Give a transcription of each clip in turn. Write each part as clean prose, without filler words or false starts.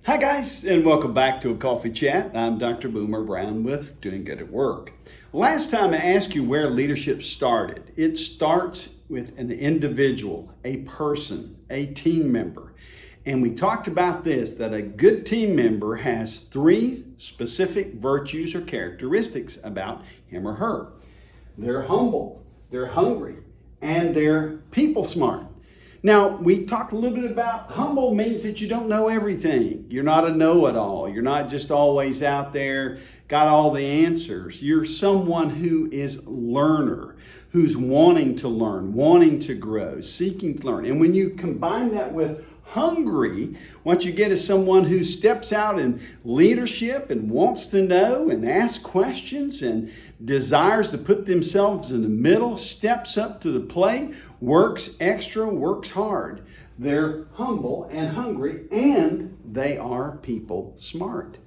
Hi guys, and welcome back to a Coffee Chat. I'm Dr. Boomer Brown with Doing Good at Work. Last time I asked you where leadership started. It starts with an individual, a person, a team member. And we talked about this, that a good team member has three specific virtues or characteristics about him or her. They're humble, they're hungry, and they're people smart. Now, we talked a little bit about humble means that you don't know everything. You're not a know-it-all. You're not just always out there, got all the answers. You're someone who is a learner, who's wanting to learn, wanting to grow, seeking to learn. And when you combine that with hungry, what you get is someone who steps out in leadership and wants to know and ask questions and desires to put themselves in the middle, steps up to the plate, works extra, works hard. They're humble and hungry, and they are people smart,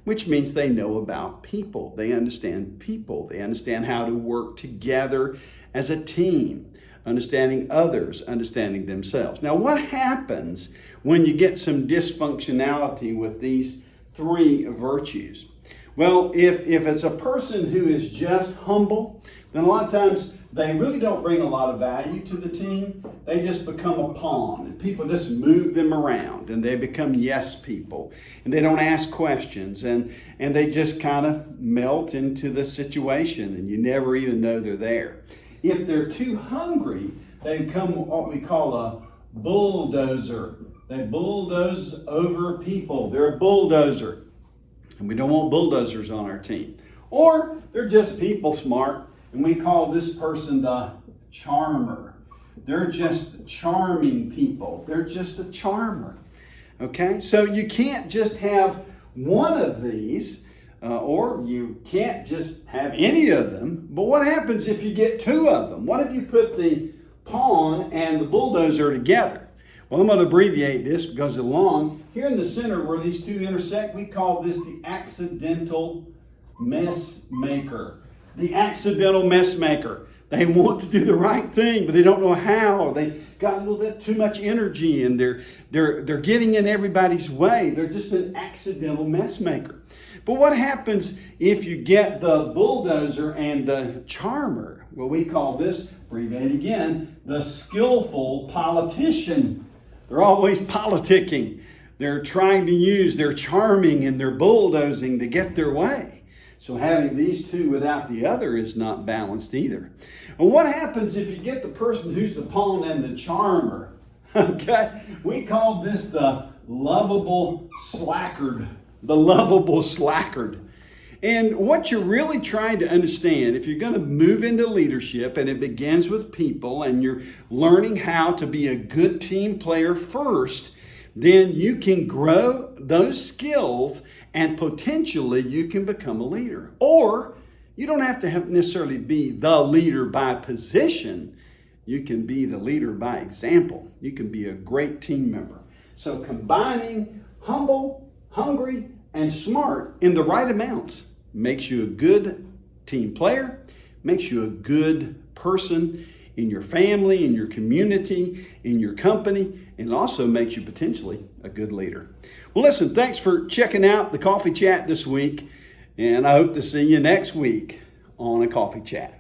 which means they know about people. They understand people. They understand how to work together as a team, understanding others, understanding themselves. Now, what happens when you get some dysfunctionality with these three virtues? Well, if it's a person who is just humble, then a lot of times they really don't bring a lot of value to the team. They just become a pawn, and people just move them around, and they become yes people, and they don't ask questions, and they just kind of melt into the situation, and you never even know they're there. If they're too hungry, they become what we call a bulldozer. They bulldoze over people. They're a bulldozer. And we don't want bulldozers on our team. Or they're just people smart, and we call this person the charmer. They're just charming people. They're just a charmer. Okay? So you can't just have one of these, or you can't just have any of them. But what happens if you get two of them? What if you put the pawn and the bulldozer together? Well, I'm going to abbreviate this because it's long. Here in the center where these two intersect, we call this the accidental mess maker. The accidental mess maker. They want to do the right thing, but they don't know how. They got a little bit too much energy, and they're getting in everybody's way. They're just an accidental mess maker. But what happens if you get the bulldozer and the charmer? Well, we call this, abbreviate again, the skillful politician. They're always politicking. They're trying to use their charming and their bulldozing to get their way. So having these two without the other is not balanced either. And what happens if you get the person who's the pawn and the charmer? Okay, we call this the lovable slackard. The lovable slackard. And what you're really trying to understand, if you're going to move into leadership and it begins with people and you're learning how to be a good team player first, then you can grow those skills and potentially you can become a leader. Or you don't have to necessarily be the leader by position. You can be the leader by example. You can be a great team member. So combining humble, hungry, and smart in the right amounts makes you a good team player, makes you a good person in your family, in your community, in your company, and also makes you potentially a good leader. Well, listen, thanks for checking out the Coffee Chat this week, and I hope to see you next week on a Coffee Chat.